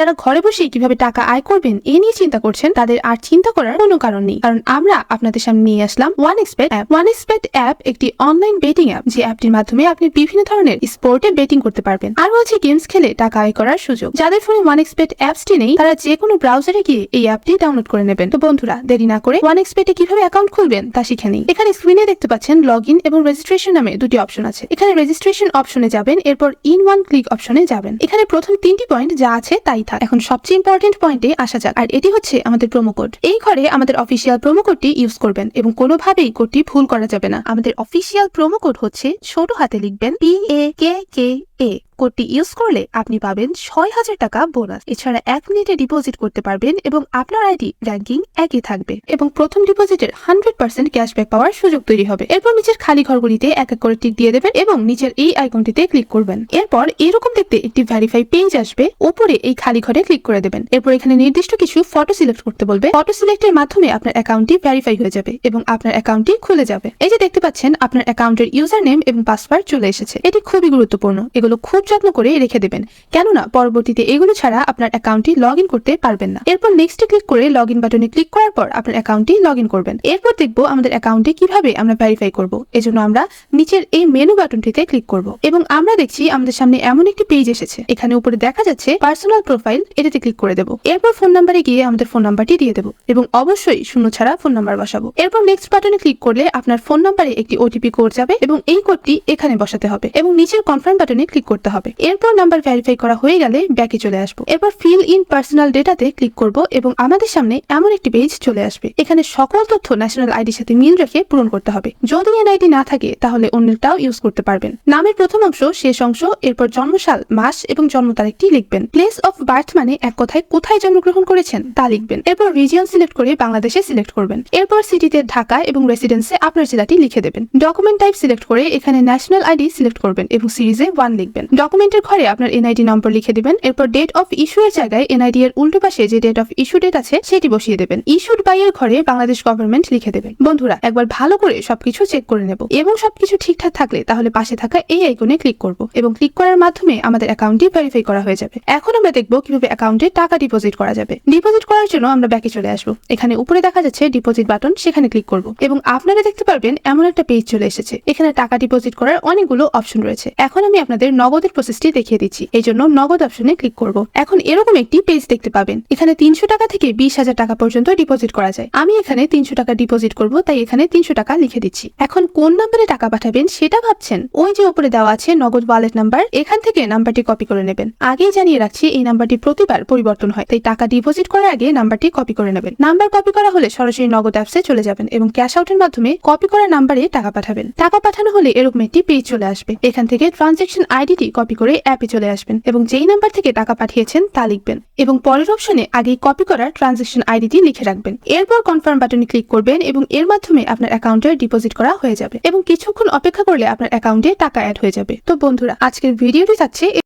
যারা ঘরে বসে কিভাবে টাকা আয় করবেন এ নিয়ে চিন্তা করছেন তাদের আর চিন্তা করার কোনো কারণ নেই, কারণ আমরা আপনাদের সামনে নিয়ে আসলাম OneXBet অ্যাপ। OneXBet অ্যাপ একটি অনলাইন বেটিং অ্যাপ, যে অ্যাপটির মাধ্যমে আপনি বিভিন্ন ধরনের স্পোর্টে বেটিং করতে পারবেন। আর হচ্ছে গেমস খেলে টাকা আয় করার সুযোগ। যাদের ফোনে OneXBet অ্যাপসটি নেই তারা যে কোনো ব্রাউজারে গিয়ে এই অ্যাপটি ডাউনলোড করে নেবেন। তো বন্ধুরা, দেরি না করে OneXBet এ কিভাবে অ্যাকাউন্ট খুলবেন তা শিখে নিই। এখানে স্ক্রিনে দেখতে পাচ্ছেন লগইন এবং রেজিস্ট্রেশন নামে দুটি অপশন আছে। এখানে রেজিস্ট্রেশন অপশনে যাবেন, এরপর ইন ওয়ান ক্লিক অপশনে যাবেন। এখানে প্রথম 3টি পয়েন্ট যা আছে তাই থাক। এখন সবচেয়ে ইম্পর্টেন্ট পয়েন্টে আসা যাক, আর এটি হচ্ছে আমাদের প্রোমো কোড। এই ঘরে আমাদের অফিসিয়াল প্রোমো কোডটি ইউজ করবেন এবং কোনোভাবেই কোডটি ভুল করা যাবে না। আমাদের অফিসিয়াল প্রোমো কোড হচ্ছে ছোট হাতে লিখবেন PAKKA। কোডটি ইউজ করলে আপনি পাবেন 6000 টাকা বোনাস। এছাড়া 1 মিনিটে ডিপোজিট করতে পারবেন এবং আপনার আইডি র্যাঙ্কিং একই থাকবে এবং প্রথম ডিপোজিটের 100% ক্যাশব্যাক পাওয়ার সুযোগ তৈরি হবে। এরপর নিচের খালি ঘরগুলিতে এক এক করে টিক দিয়ে দেবেন এবং নিচের এই আইকনটিতে ক্লিক করবেন। এরপর এরকম দেখতে একটি ভেরিফাই পেজ আসবে, উপরে এই খালি ঘরে ক্লিক করে দেবেন। এরপর এখানে নির্দিষ্ট কিছু ফটো সিলেক্ট করতে বলবে। ফটো সিলেক্টের মাধ্যমে আপনার অ্যাকাউন্টটি ভেরিফাই হয়ে যাবে এবং আপনার অ্যাকাউন্টটি খুলে যাবে। এই যে দেখতে পাচ্ছেন আপনার অ্যাকাউন্টের ইউজার নেম এবং পাসওয়ার্ড চলে এসেছে। এটি খুবই গুরুত্বপূর্ণ, এগুলো খুব যত্ন করে রেখে দেবেন, কেননা পরবর্তীতে এগুলো ছাড়া আপনার অ্যাকাউন্টটি লগ ইন করতে পারবেন না। এরপর নেক্সটে ক্লিক করে লগ ইন বাটনে ক্লিক করার পর আপনার অ্যাকাউন্টটি লগ ইন করবেন। এরপর দেখবো আমাদের অ্যাকাউন্টে কিভাবে আমরা ভেরিফাই করব। এজন্য আমরা নিচের এই মেনু বাটনটিতে ক্লিক করব এবং আমরা দেখছি আমাদের সামনে এমন একটি পেজ এসেছে। এখানে উপরে দেখা যাচ্ছে পার্সোনাল প্রোফাইল, এটাতে ক্লিক করে দেব। এরপর ফোন নাম্বারে গিয়ে আমাদের ফোন নাম্বারটি দিয়ে দেব এবং অবশ্যই শূন্য ছাড়া ফোন নাম্বার বসাবো। এরপর নেক্সট বাটনে ক্লিক করলে আপনার ফোন নাম্বারে একটি ওটিপি কোড যাবে এবং এই কোডটি এখানে বসাতে হবে এবং নিচের কনফার্ম বাটনে ক্লিক করতে হবে। এরপর নাম্বার ভেরিফাই করা হয়ে গেলে ব্যাকে চলে আসবো। এরপর ফিল ইন পার্সোনাল ডেটাতে ক্লিক করব এবং আমাদের সামনে এমন একটি পেজ চলে আসবে। এখানে সকল তথ্য ন্যাশনাল আইডির সাথে মিল রেখে পূরণ করতে হবে। যদি এনআইডি না থাকে তাহলে অন্যটাও ইউজ করতে পারবেন। নামের প্রথম অংশ, শেষ অংশ, এরপর জন্মসাল, মাস এবং জন্ম তারিখটি লিখবেন। প্লেস অফ বার্থ মানে এক কথায় কোথায় জন্মগ্রহণ করেছেন তা লিখবেন। এরপর রিজিয়ন সিলেক্ট করে বাংলাদেশে সিলেক্ট করবেন। এরপর সিটিতে ঢাকা এবং রেসিডেন্সে আপনার জেলাটি লিখে দেবেন। ডকুমেন্ট টাইপ সিলেক্ট করে এখানে ন্যাশনাল আইডি সিলেক্ট করবেন এবং সিরিজে 1 লিখবেন। ডকুমেন্টের ঘরে আপনার এনআইডি নম্বর লিখে দিবেন। এরপর ডেট অফ ইস্যু এর জায়গায় এনআইডি এর উল্টো পাশে যে ডেট অফ ইস্যু ডেট আছে সেটি বসিয়ে দেবেন। ইস্যুড বাই এর ঘরে বাংলাদেশ গভর্নমেন্ট লিখে দেবেন। বন্ধুরা, একবার ভালো করে সবকিছু চেক করে নেব এবং সবকিছু ঠিকঠাক থাকলে তাহলে পাশে থাকা এই আইকনে ক্লিক করব এবং ক্লিক করার মাধ্যমে আমাদের অ্যাকাউন্টটি ভেরিফাই করা হয়ে যাবে। এখন আমরা দেখব কিভাবে অ্যাকাউন্টে টাকা ডিপোজিট করা যাবে। ডিপোজিট করার জন্য আমরা ব্যাকে চলে আসব। এখানে উপরে দেখা যাচ্ছে ডিপোজিট বাটন, সেখানে ক্লিক করব এবং আপনারা দেখতে পারবেন এমন একটা পেজ চলে এসেছে। এখানে টাকা ডিপোজিট করার অনেকগুলো অপশন রয়েছে। এখন আমি আপনাদের নগদের প্রসেসটি দেখিয়ে দিচ্ছি, এই জন্য নগদ অপশনে ক্লিক করব। এখন এরকম একটি পেজ দেখতে পাবেন। এখানে 300 টাকা থেকে 20,000 টাকা পর্যন্ত ডিপোজিট করা যায়। আমি এখানে 300 টাকা ডিপোজিট করব, তাই এখানে 300 টাকা লিখে দিচ্ছি। এখন কোন নাম্বারে টাকা পাঠাবেন সেটা ভাবছেন? ওই যে উপরে দেওয়া আছে নগদ ওয়ালেট নাম্বার, এখান থেকে নাম্বারটি কপি করে নেবেন। আগেই জানিয়ে রাখছি এই নাম্বারটি প্রতিবার পরিবর্তন হয়, তাই টাকা ডিপোজিট করার আগে নাম্বারটি কপি করে নেবেন। নাম্বার কপি করা হলে সরাসরি নগদ অ্যাপসে চলে যাবেন এবং ক্যাশ আউটের মাধ্যমে কপি করা নাম্বারে টাকা পাঠাবেন। টাকা পাঠানো হলে এরকম একটি পেজ চলে আসবে। এখান থেকে ট্রানজ্যাকশন আইডিটি কপি করে অ্যাপে চলে আসবেন এবং যেই নাম্বার থেকে টাকা পাঠিয়েছেন তা লিখবেন এবং পরের অপশনে আগেই কপি করা ট্রানজ্যাকশন আইডিটি লিখে রাখবেন। এরপর কনফার্ম বাটনে ক্লিক করবেন এবং এর মাধ্যমে আপনার অ্যাকাউন্টে ডিপোজিট করা হয়ে যাবে এবং কিছুক্ষণ অপেক্ষা করলে আপনার অ্যাকাউন্টে টাকা অ্যাড হয়ে যাবে। তো বন্ধুরা, আজকের ভিডিওটি থাকছে